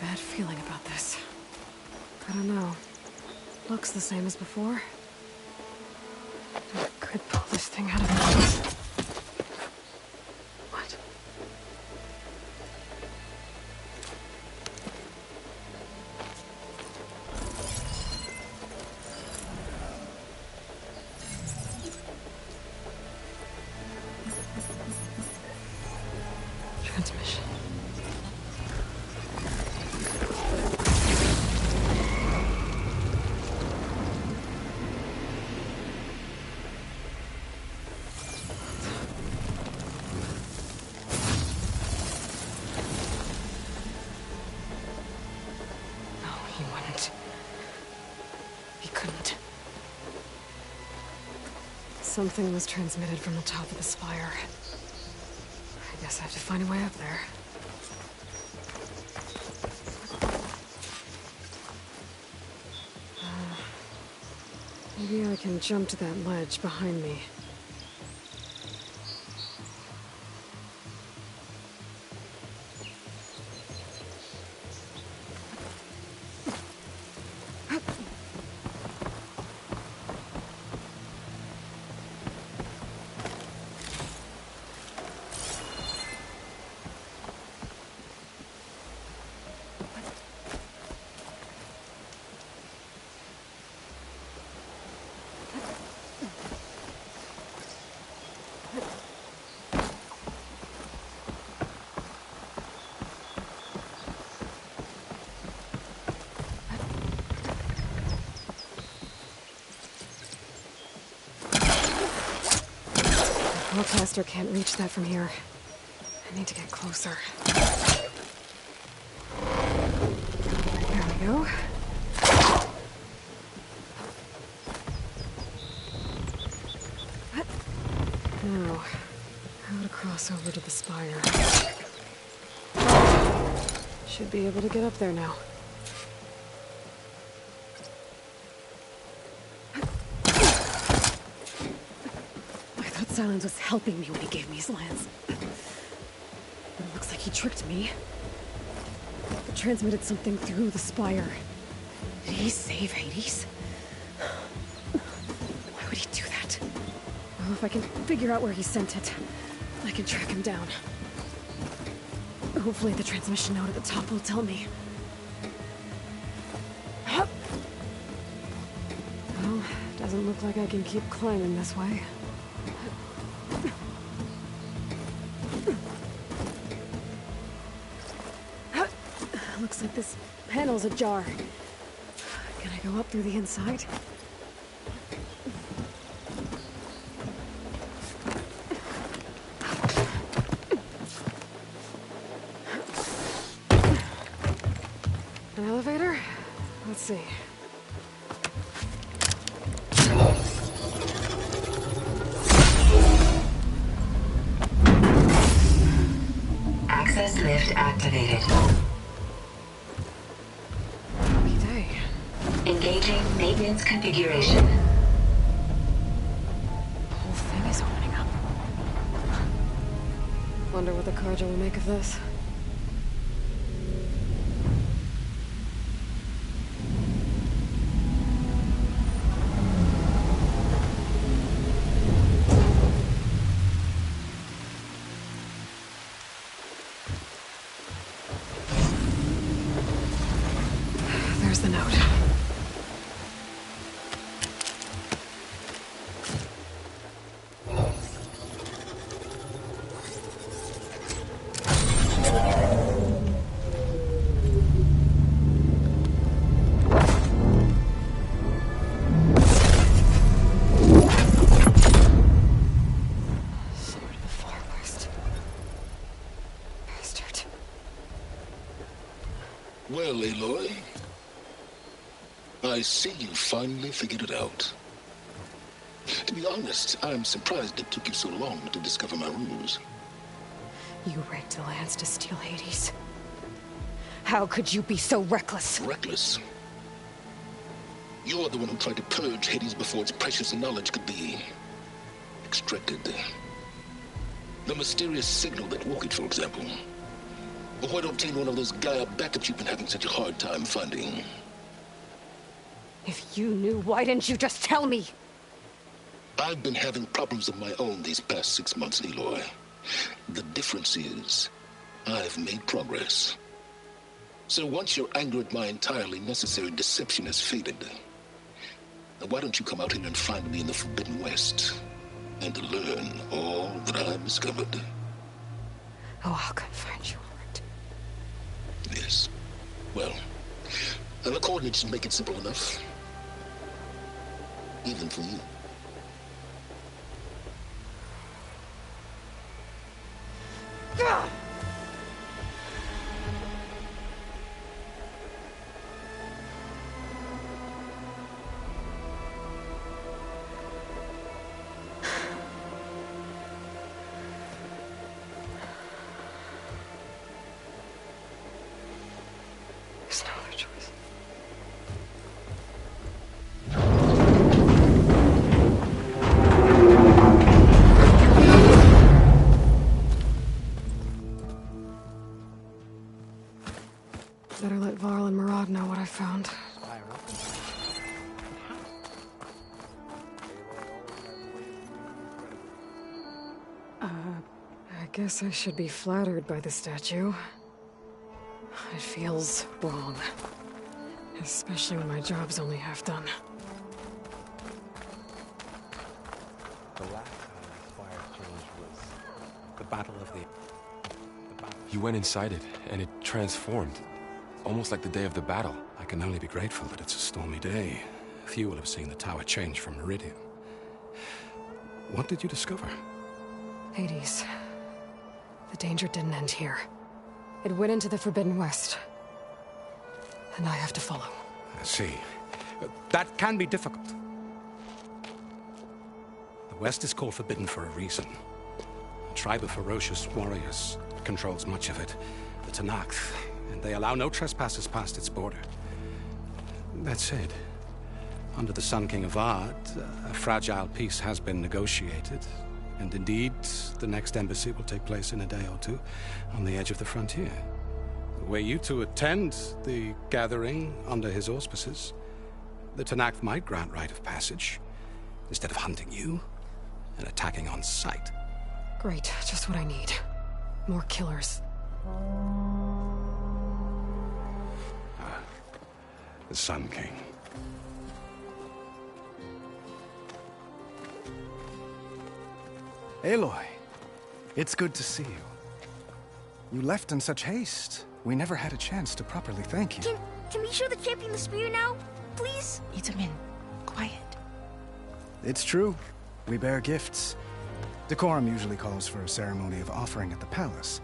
bad feeling about this. I don't know. Looks the same as before. I could pull this thing out of it. What? Transmission. Something was transmitted from the top of the spire. I guess I have to find a way up there. Maybe I can jump to that ledge behind me. Broadcaster can't reach that from here. I need to get closer. There we go. Now, how to cross over to the spire. Should be able to get up there now. Silence was helping me when he gave me his lance. But it looks like he tricked me. It transmitted something through the spire. Did he save Hades? Why would he do that? Well, if I can figure out where he sent it, I can track him down. Hopefully the transmission note at the top will tell me. Well, doesn't look like I can keep climbing this way. Looks like this panel's ajar. Can I go up through the inside? An elevator? Let's see. Access lift activated. Engaging maintenance configuration. The whole thing is opening up. Wonder what the Carja will make of this. There's the note. Well, Aloy, I see you finally figured it out. To be honest, I'm surprised it took you so long to discover my ruse. You rigged the lance to steal Hades. How could you be so reckless? Reckless? You're the one who tried to purge Hades before its precious knowledge could be extracted. The mysterious signal that woke it, for example. Or why don't obtain one of those Gaia backups you've been having such a hard time finding? If you knew, why didn't you just tell me? I've been having problems of my own these past 6 months, Aloy. The difference is, I've made progress. So once your anger at my entirely necessary deception has faded, now why don't you come out here and find me in the Forbidden West, and learn all that I've discovered? Oh, I'll come find you, all right. Yes. Well, and the coordinates make it simple enough. Even for you. Gah! There's no other choice. Better let Varl and Murad know what I found. I guess I should be flattered by the statue. It feels wrong. Especially when my job's only half done. The last time the fire change was the Battle of the You went inside it, and it transformed. Almost like the day of the battle. I can only be grateful that it's a stormy day. Few will have seen the tower change from Meridian. What did you discover? Hades. The danger didn't end here. It went into the Forbidden West. And I have to follow. I see. That can be difficult. The West is called Forbidden for a reason. A tribe of ferocious warriors controls much of it. The Tenakth, and they allow no trespassers past its border. That said, under the Sun King of Ard, a fragile peace has been negotiated. And indeed, the next embassy will take place in a day or two on the edge of the frontier. Were you to attend the gathering under his auspices, the Tenakth might grant right of passage, instead of hunting you and attacking on sight. Great, just what I need. More killers. The Sun King. Aloy, it's good to see you. You left in such haste. We never had a chance to properly thank you. Can we show the champion the spear now? Please? Itamin, quiet. It's true. We bear gifts. Decorum usually calls for a ceremony of offering at the palace.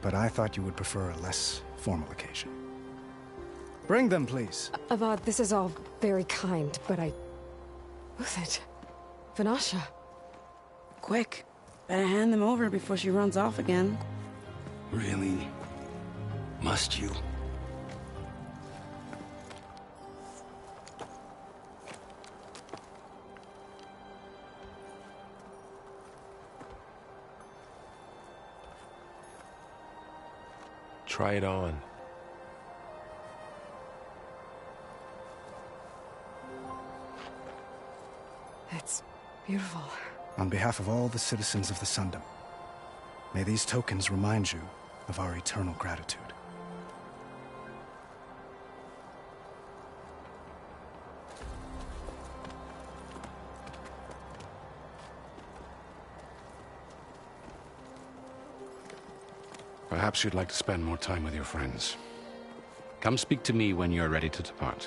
But I thought you would prefer a less formal occasion. Bring them, please. Avad, this is all very kind, but Who's it? Vanasha. Quick, better hand them over before she runs off again. Really? Must you? Try it on. It's beautiful. On behalf of all the citizens of the Sundom, may these tokens remind you of our eternal gratitude. Perhaps you'd like to spend more time with your friends. Come speak to me when you're ready to depart.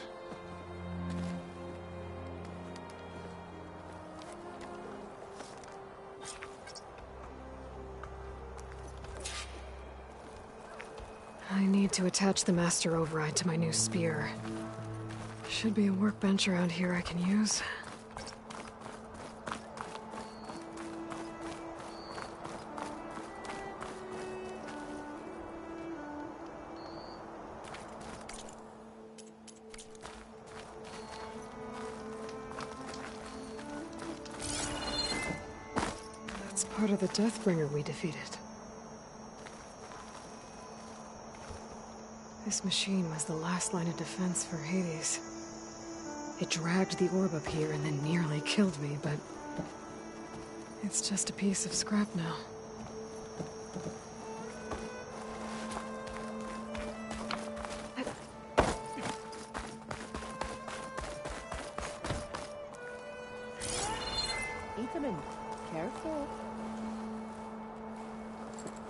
I need to attach the master override to my new spear. Should be a workbench around here I can use. That's part of the Deathbringer we defeated. This machine was the last line of defense for Hades. It dragged the orb up here and then nearly killed me, but... it's just a piece of scrap now. Gamin, careful.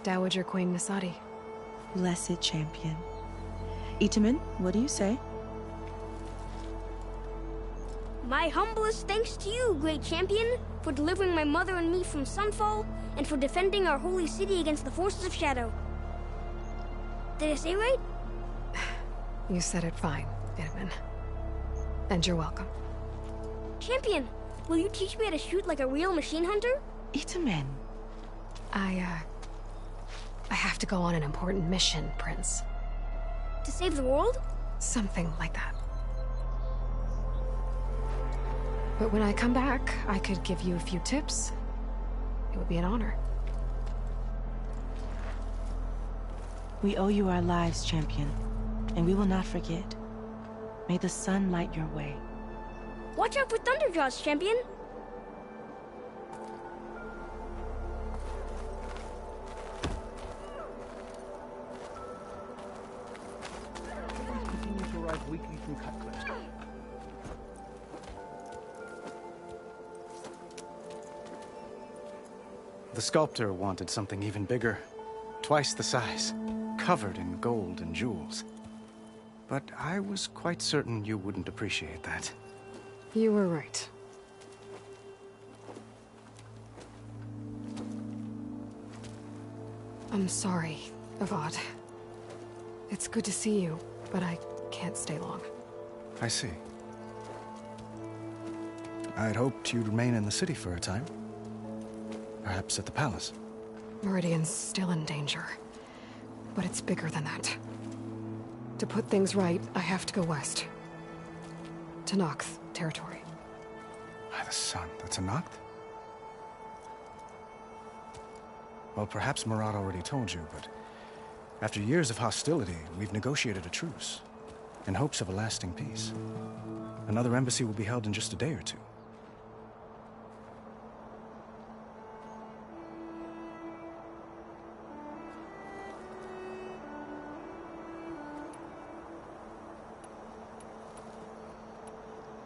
Dowager Queen Nasadi. Blessed champion. Itaman, what do you say? My humblest thanks to you, great champion, for delivering my mother and me from Sunfall, and for defending our holy city against the forces of Shadow. Did I say right? You said it fine, Edmund. And you're welcome. Champion, will you teach me how to shoot like a real machine hunter? Itaman. I have to go on an important mission, Prince. To save the world? Something like that. But when I come back, I could give you a few tips. It would be an honor. We owe you our lives, champion, and we will not forget. May the sun light your way. Watch out for Thunderjaws, champion! Continue to arrive weekly from Cutcliffe. The sculptor wanted something even bigger. Twice the size. Covered in gold and jewels. But I was quite certain you wouldn't appreciate that. You were right. I'm sorry, Avad. It's good to see you, but I can't stay long. I see. I'd hoped you'd remain in the city for a time. Perhaps at the palace. Meridian's still in danger. But it's bigger than that. To put things right, I have to go west. To Nox territory. By the sun, that's a Noct? Well, perhaps Murad already told you, but after years of hostility, we've negotiated a truce, in hopes of a lasting peace. Another embassy will be held in just a day or two.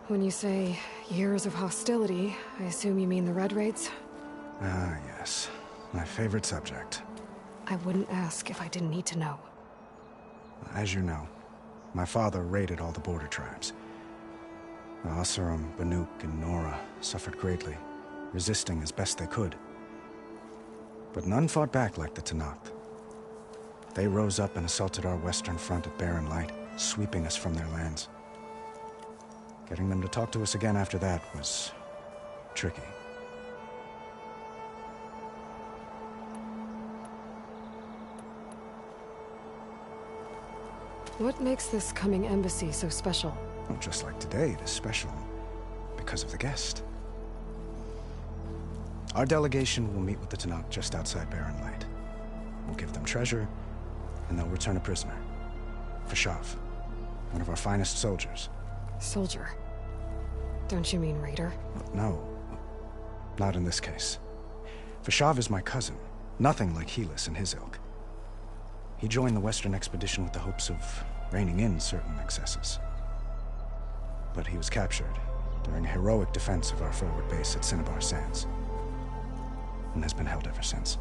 When you say years of hostility, I assume you mean the Red Raids? Ah, yes. My favorite subject. I wouldn't ask if I didn't need to know. As you know, my father raided all the border tribes. The Asurum, Banuk, and Nora suffered greatly, resisting as best they could. But none fought back like the Tenakth. They rose up and assaulted our western front at Barren Light, sweeping us from their lands. Getting them to talk to us again after that was tricky. What makes this coming embassy so special? Well, just like today, it is special because of the guest. Our delegation will meet with the Tenakth just outside Barren Light. We'll give them treasure, and they'll return a prisoner. Fashav, one of our finest soldiers. Soldier? Don't you mean raider? No, not in this case. Fashav is my cousin, nothing like Helis and his ilk. He joined the Western expedition with the hopes of reining in certain excesses. But he was captured during a heroic defense of our forward base at Cinnabar Sands, and has been held ever since.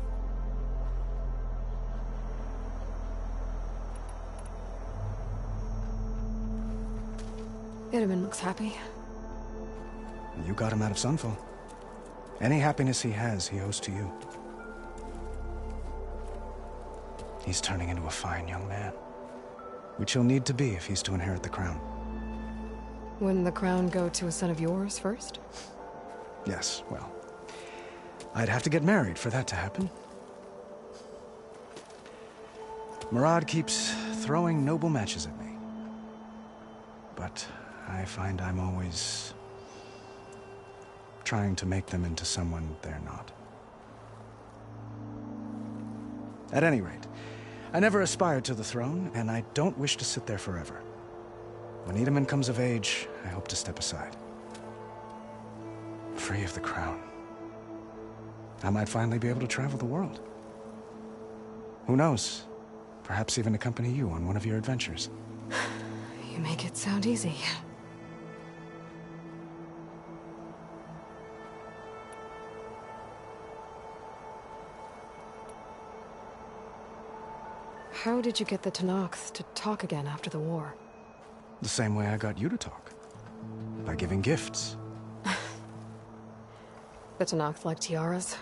Itaman looks happy. You got him out of Sunfall. Any happiness he has, he owes to you. He's turning into a fine young man, which he'll need to be if he's to inherit the crown. Wouldn't the crown go to a son of yours first? Yes, well, I'd have to get married for that to happen. Murad keeps throwing noble matches at me. But I find I'm always trying to make them into someone they're not. At any rate, I never aspired to the throne, and I don't wish to sit there forever. When Edaman comes of age, I hope to step aside. Free of the crown. I might finally be able to travel the world. Who knows? Perhaps even accompany you on one of your adventures. You make it sound easy. How did you get the Tenakth to talk again after the war? The same way I got you to talk. By giving gifts. The Tenakth like tiaras?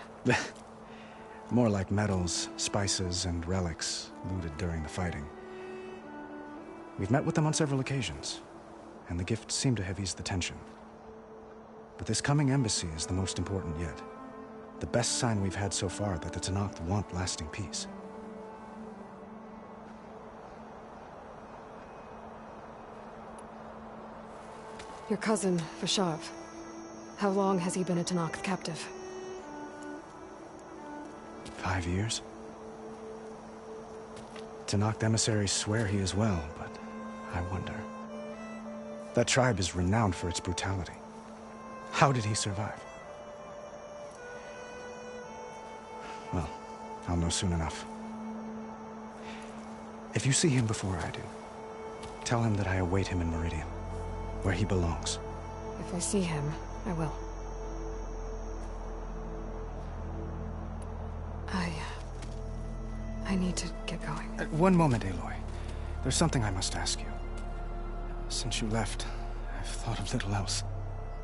More like medals, spices, and relics looted during the fighting. We've met with them on several occasions, and the gifts seem to have eased the tension. But this coming embassy is the most important yet. The best sign we've had so far that the Tenakth want lasting peace. Your cousin, Vashav. How long has he been a Tenakth captive? 5 years. Tenakth emissaries swear he is well, but I wonder. That tribe is renowned for its brutality. How did he survive? Well, I'll know soon enough. If you see him before I do, tell him that I await him in Meridian, where he belongs. If I see him, I will. I need to get going. One moment, Aloy. There's something I must ask you. Since you left, I've thought of little else.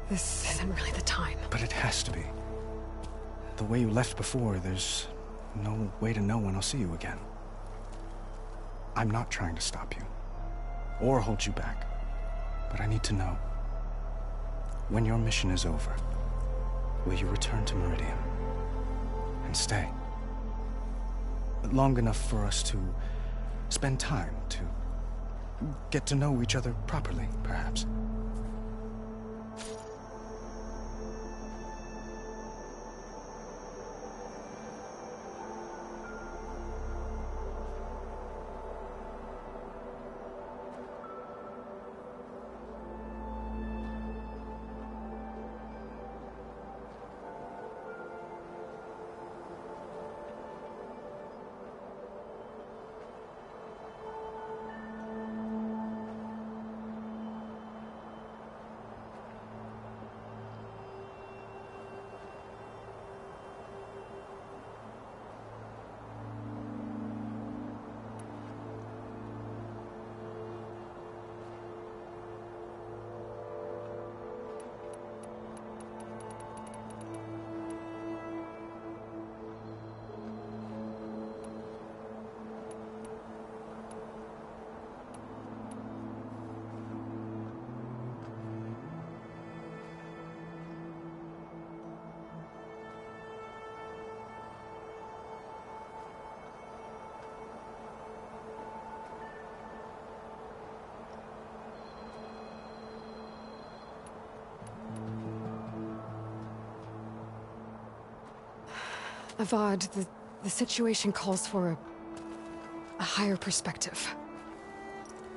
This isn't really the time. But it has to be. The way you left before, there's no way to know when I'll see you again. I'm not trying to stop you, or hold you back. But I need to know, when your mission is over, will you return to Meridian and stay? Long enough for us to spend time, to get to know each other properly, perhaps. Avad, the situation calls for a higher perspective.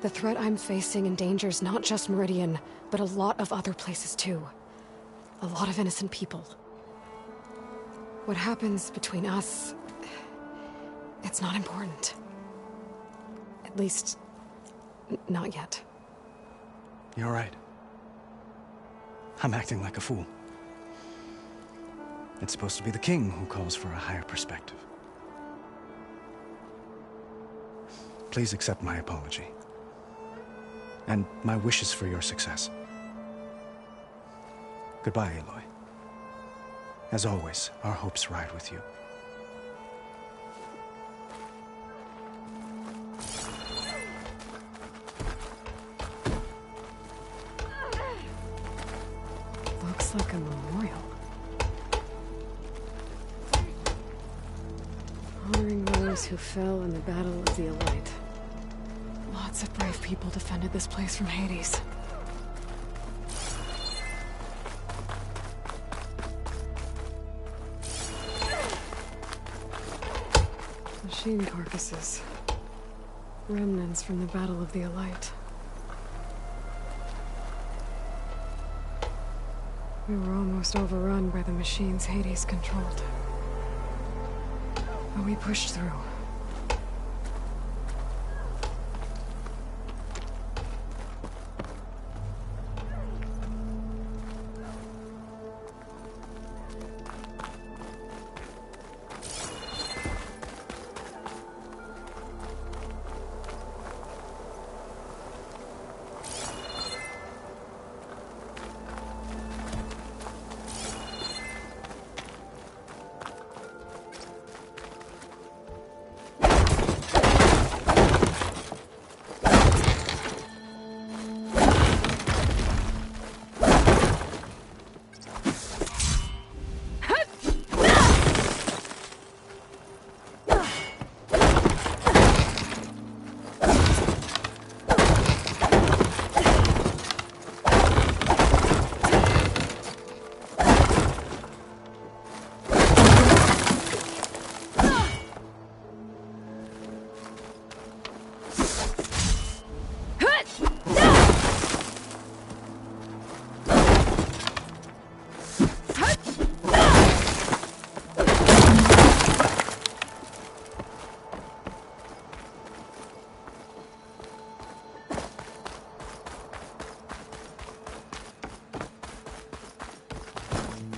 The threat I'm facing endangers not just Meridian, but a lot of other places too. A lot of innocent people. What happens between us, it's not important. At least, not yet. You're right. I'm acting like a fool. It's supposed to be the king who calls for a higher perspective. Please accept my apology. And my wishes for your success. Goodbye, Aloy. As always, our hopes ride with you. Looks like a memorial. Honoring those who fell in the Battle of the Elite. Lots of brave people defended this place from Hades. Machine carcasses. Remnants from the Battle of the Elite. We were almost overrun by the machines Hades controlled. But we pushed through.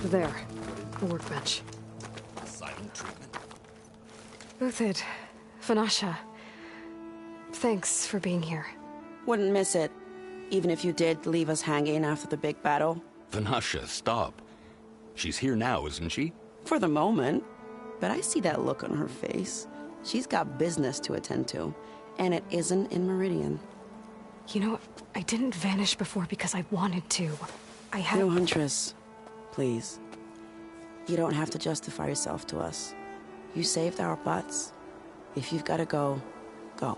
There. The workbench. Silent treatment. Uthid. Vanasha. Thanks for being here. Wouldn't miss it. Even if you did leave us hanging after the big battle. Vanasha, stop. She's here now, isn't she? For the moment. But I see that look on her face. She's got business to attend to. And it isn't in Meridian. You know, I didn't vanish before because I wanted to. I had... No, Huntress. Please. You don't have to justify yourself to us. You saved our butts. If you've got to go, go.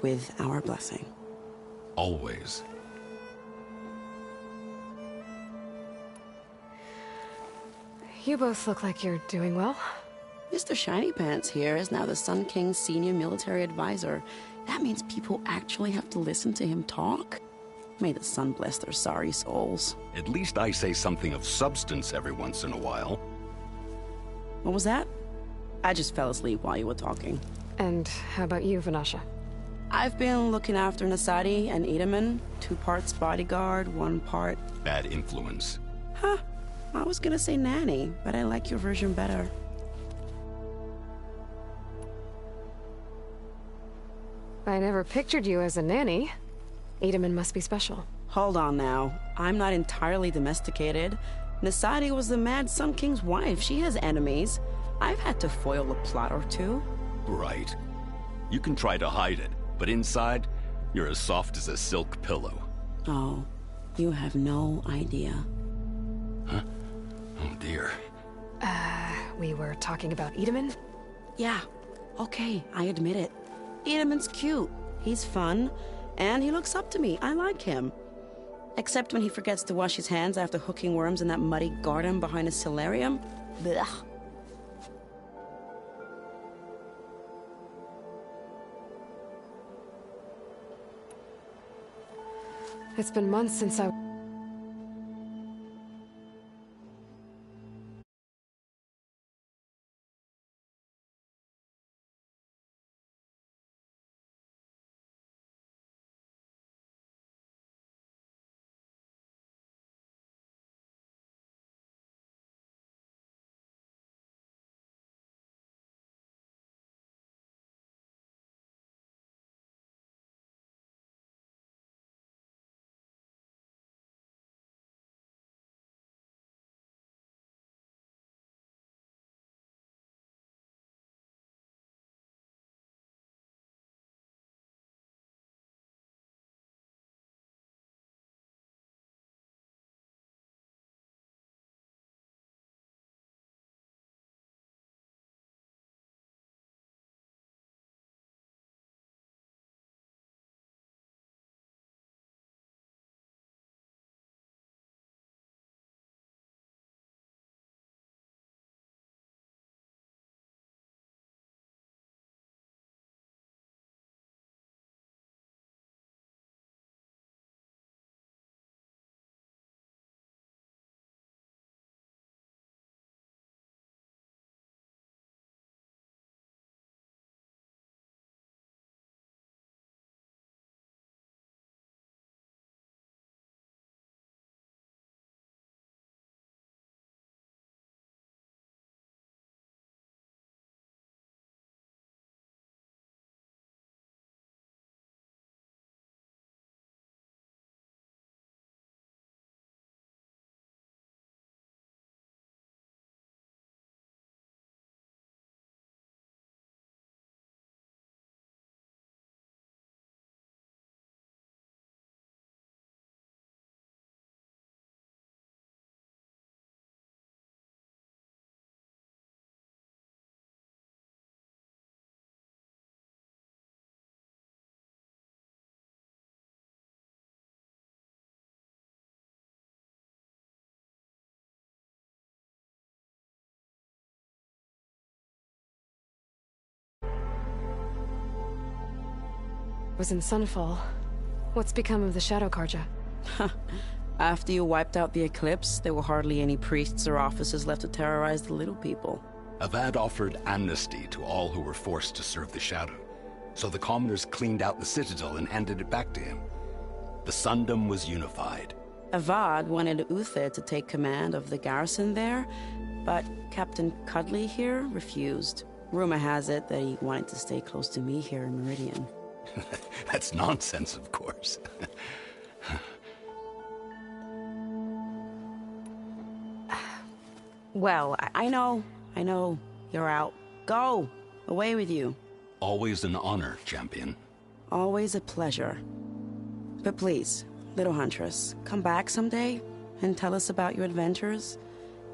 With our blessing. Always. You both look like you're doing well. Mr. Shiny Pants here is now the Sun King's senior military advisor. That means people actually have to listen to him talk? May the sun bless their sorry souls. At least I say something of substance every once in a while. What was that? I just fell asleep while you were talking. And how about you, Vanasha? I've been looking after Nasadi and Edaman. 2 parts bodyguard, 1 part... Bad influence. Huh. I was gonna say nanny, but I like your version better. I never pictured you as a nanny. Edaman must be special. Hold on now. I'm not entirely domesticated. Nasadi was the Mad Sun King's wife. She has enemies. I've had to foil a plot or 2. Right. You can try to hide it, but inside, you're as soft as a silk pillow. Oh, you have no idea. Huh? Oh dear. We were talking about Edaman? Yeah. Okay, I admit it. Edaman's cute. He's fun. And he looks up to me. I like him. Except when he forgets to wash his hands after hooking worms in that muddy garden behind a solarium. Blech. It's been months since I... Was in Sunfall. What's become of the Shadow Karja? After you wiped out the Eclipse, there were hardly any priests or officers left to terrorize the little people. Avad offered amnesty to all who were forced to serve the Shadow. So the commoners cleaned out the Citadel and handed it back to him. The Sundom was unified. Avad wanted Uther to take command of the garrison there, but Captain Cudley here refused. Rumor has it that he wanted to stay close to me here in Meridian. That's nonsense, of course. Well, I know. You're out. Go! Away with you. Always an honor, champion. Always a pleasure. But please, little Huntress, come back someday and tell us about your adventures.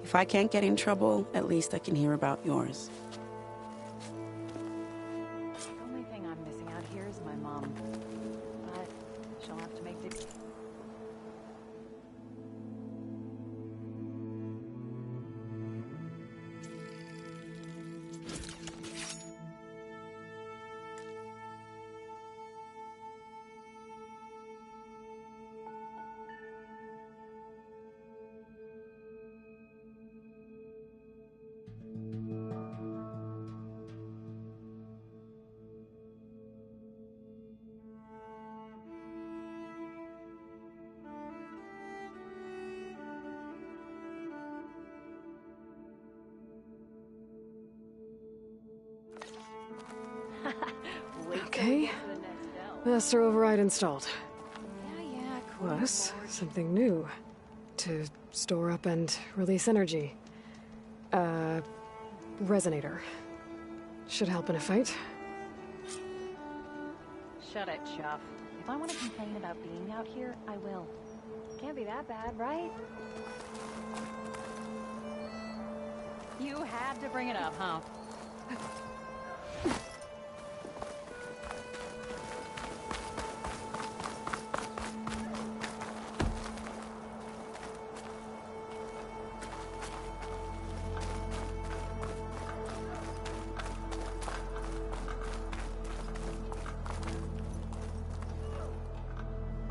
If I can't get in trouble, at least I can hear about yours. The only thing I'm missing out here is my mom. But she'll have to make the... Okay. Master override installed. Plus, something new. To store up and release energy. Resonator. Should help in a fight. Shut it, Chuff. If I want to complain about being out here, I will. Can't be that bad, right? You had to bring it up, huh?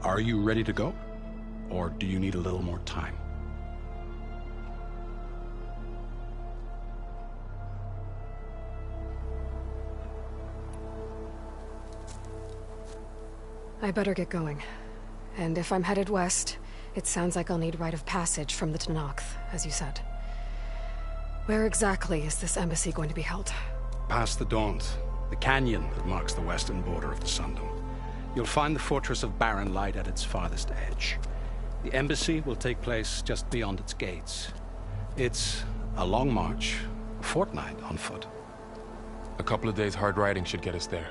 Are you ready to go? Or do you need a little more time? I better get going. And if I'm headed west, it sounds like I'll need rite of passage from the Tenakth, as you said. Where exactly is this embassy going to be held? Past the Daunt, the canyon that marks the western border of the Sundom. You'll find the fortress of Barren Light at its farthest edge. The embassy will take place just beyond its gates. It's a long march, a fortnight on foot. A couple of days hard riding should get us there.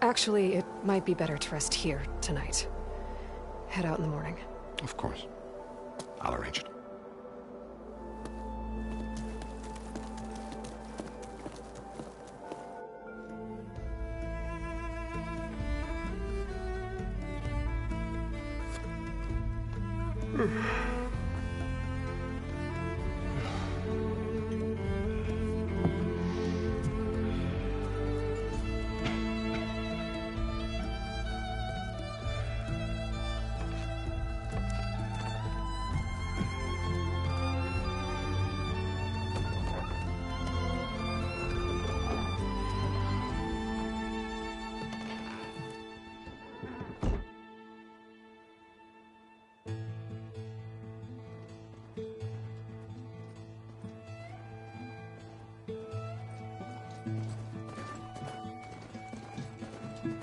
Actually, it might be better to rest here tonight. Head out in the morning. Of course. I'll arrange it.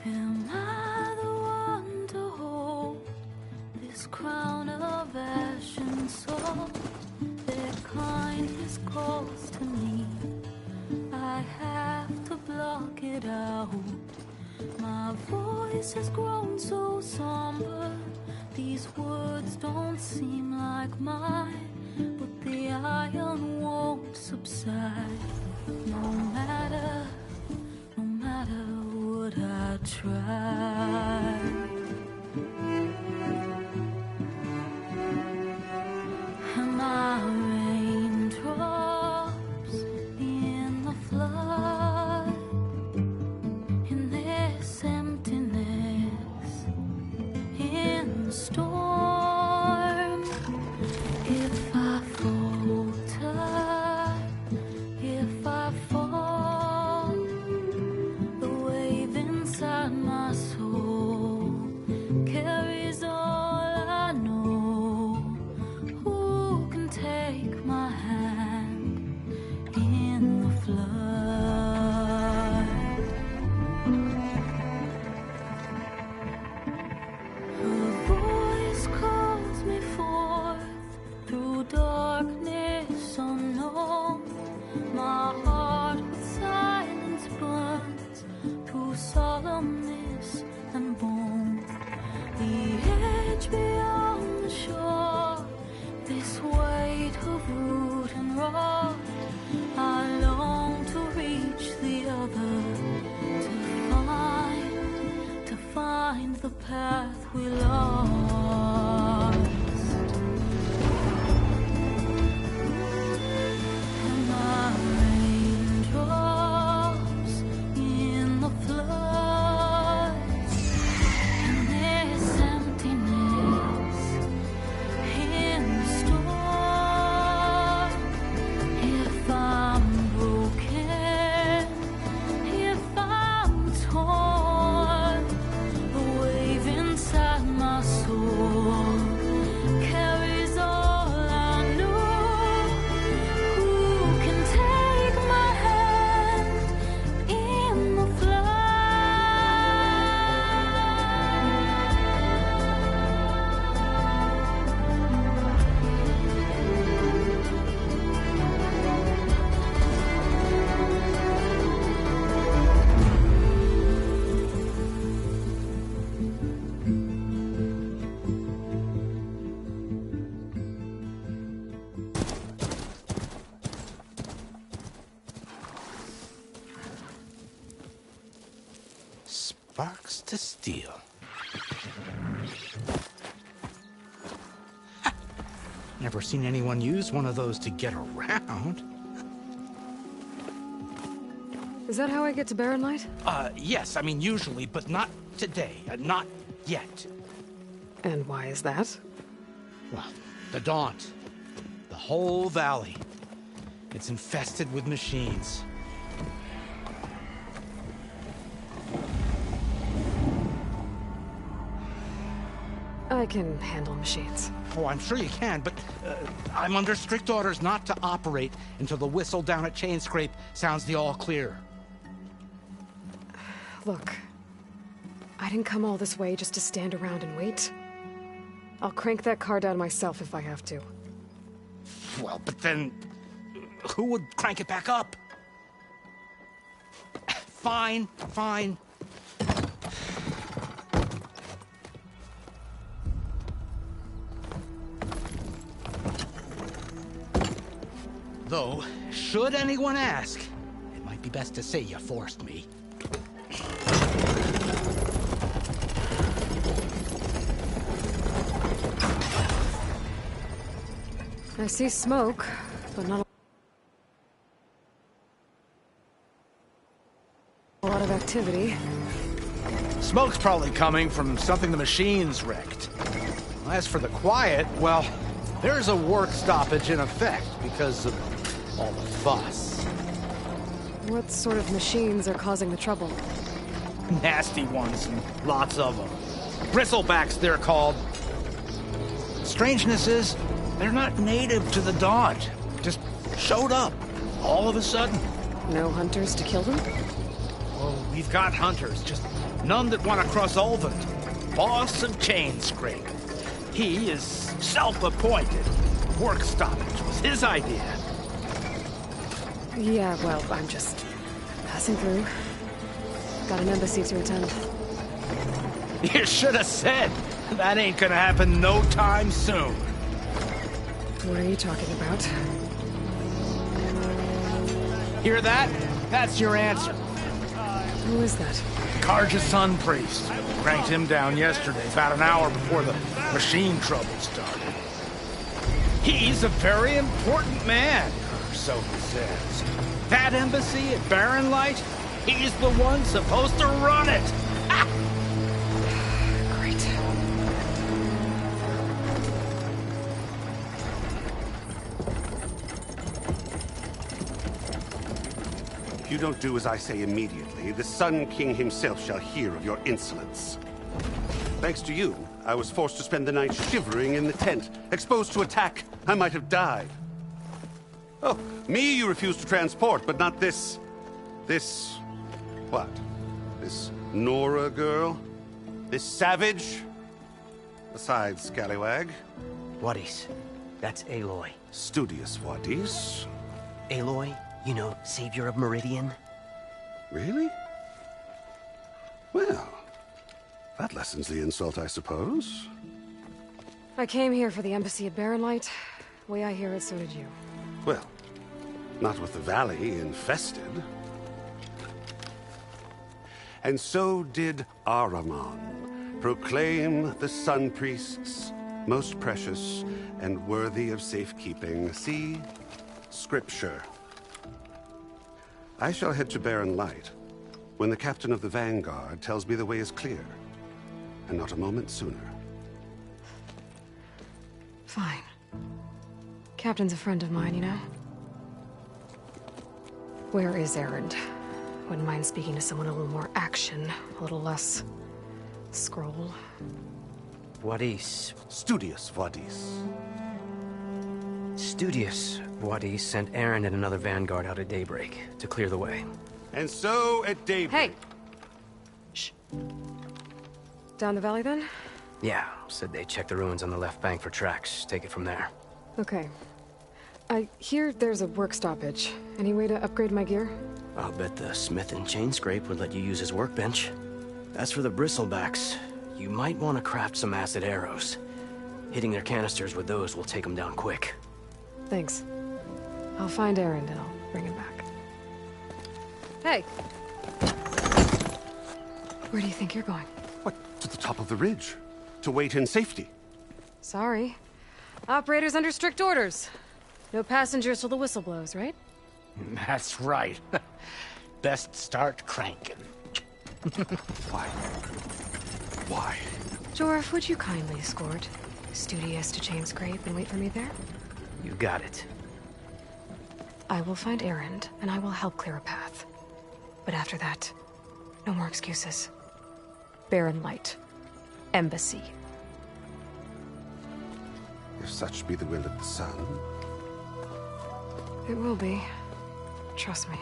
Am I the one to hold this crown of ash and salt? Their kindness calls to me. I have to block it out. My voice has grown so somber. These words don't seem like mine, but the iron won't subside. No matter what I try. And my raindrops in the flood, and there's inside my soul carries all I know. Who can take my hand in the flood? Her voice calls me forth through darkness unknown. My heart with silence burns to solemnness and bone. The edge beyond the shore, this weight of root and rod. I long to reach the other, to find the path we lost. And my raindrops in the floods, and this emptiness in the storm. If I'm broken, if I'm torn, the wave inside my soul carries all I know. Who can take my hand in the Sparks to steel. Never seen anyone use one of those to get around. Is that how I get to Barren Light? Yes, I mean usually, but not today. Not yet. And why is that? Well, the Daunt. The whole valley. It's infested with machines. I can handle machines. Oh, I'm sure you can, but I'm under strict orders not to operate until the whistle down at Chain Scrape sounds the all clear. Look, I didn't come all this way just to stand around and wait. I'll crank that car down myself if I have to. Well, but then who would crank it back up? Fine, fine. Though, should anyone ask, it might be best to say you forced me. I see smoke, but not a lot of activity. Smoke's probably coming from something the machines wrecked. As for the quiet, well, there's a work stoppage in effect because of all the fuss. What sort of machines are causing the trouble? Nasty ones, and lots of them. Bristlebacks, they're called. Strangeness is, they're not native to the Daunt. Just showed up, all of a sudden. No hunters to kill them? Oh, we've got hunters, just none that want to cross Ulvund. Boss of Chain Scrape. He is self-appointed. Work stoppage was his idea. Yeah, well, I'm just passing through. Got an embassy to attend. You should have said. That ain't gonna happen no time soon. What are you talking about? Hear that? That's your answer. Who is that? Karja's son priest. Cranked him down yesterday, about an hour before the machine trouble started. He's a very important man, or so he says. That embassy at Barren Light, he's the one supposed to run it. Ha! Great. If you don't do as I say immediately, the Sun King himself shall hear of your insolence. Thanks to you, I was forced to spend the night shivering in the tent. Exposed to attack, I might have died. Oh, me you refuse to transport, but not this... what? This Nora girl? This savage? Besides, scallywag. Wadis. That's Aloy. Studious Wadis. Aloy, you know, savior of Meridian. Really? Well, that lessens the insult, I suppose. I came here for the embassy at Barrenlight. Way I hear it, so did you. Well, not with the valley infested. And so did Ahriman proclaim the Sun Priests most precious and worthy of safekeeping. See Scripture. I shall head to Barren Light when the captain of the Vanguard tells me the way is clear, and not a moment sooner. Fine. Captain's a friend of mine, you know? Where is Erend? Wouldn't mind speaking to someone a little more action, a little less... scroll. Wadis. Studious Wadis. Studious Wadis sent Erend and another Vanguard out at daybreak to clear the way. And so at daybreak... Hey! Shh. Down the valley, then? Yeah, said they checked the ruins on the left bank for tracks. Take it from there. Okay. I hear there's a work stoppage. Any way to upgrade my gear? I'll bet the smith and chain scrape would let you use his workbench. As for the bristlebacks, you might want to craft some acid arrows. Hitting their canisters with those will take them down quick. Thanks. I'll find Erend and I'll bring him back. Hey! Where do you think you're going? What? To the top of the ridge. To wait in safety. Sorry. Operator's under strict orders. No passengers till the whistle blows, right? That's right. Best start cranking. Why? Why? Jorf, would you kindly escort Studious to Chain Scrape and wait for me there? You got it. I will find Erend, and I will help clear a path. But after that, no more excuses. Barren Light. Embassy. If such be the will of the sun. It will be. Trust me.